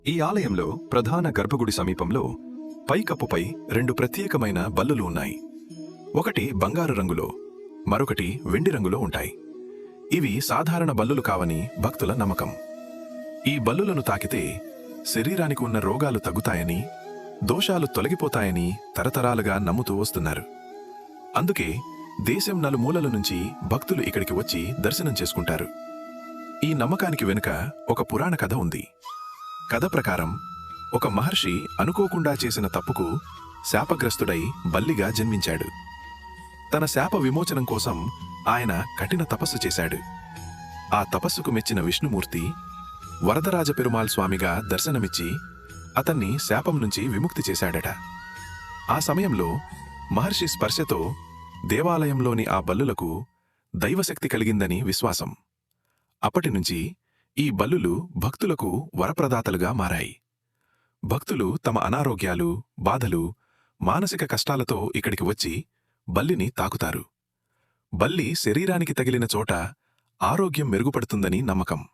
ఈ ఆలయంలో ప్రధాన గర్భగుడి సమీపంలో పైకప్పుపై రెండు ప్రత్యేకమైన బల్లులు ఉన్నాయి. ఒకటి బంగారు రంగులో, మరొకటి వెండి రంగులో ఉంటాయి. ఇవి సాధారణ బల్లులు కావని భక్తుల నమ్మకం. ఈ బల్లులను తాకితే శరీరానికి ఉన్న రోగాలు తగ్గుతాయని, దోషాలు తొలగిపోతాయని తరతరాలుగా నమ్ముతూ వస్తున్నారు. అందుకే దేశం నలుమూలల నుంచి భక్తులు ఇక్కడికి వచ్చి దర్శనం చేసుకుంటారు. ఈ నమ్మకానికి వెనుక ఒక పురాణ కథ ఉంది. కథ ప్రకారం ఒక మహర్షి అనుకోకుండా చేసిన తప్పుకు శాపగ్రస్తుడై బల్లిగా జన్మించాడు. తన శాప విమోచనం కోసం ఆయన కఠిన తపస్సు చేశాడు. ఆ తపస్సుకు మెచ్చిన విష్ణుమూర్తి వరదరాజ పెరుమాళ్ స్వామిగా దర్శనమిచ్చి అతన్ని శాపం నుంచి విముక్తి చేశాడట. ఆ సమయంలో మహర్షి స్పర్శతో దేవాలయంలోని ఆ బల్లులకు దైవశక్తి కలిగిందని విశ్వాసం. అప్పటినుంచి ఈ బల్లులు భక్తులకు వరప్రదాతలుగా మారాయి. భక్తులు తమ అనారోగ్యాలు, బాధలు, మానసిక కష్టాలతో ఇక్కడికి వచ్చి బల్లిని తాకుతారు. బల్లి శరీరానికి తగిలిన చోట ఆరోగ్యం మెరుగుపడుతుందని నమ్మకం.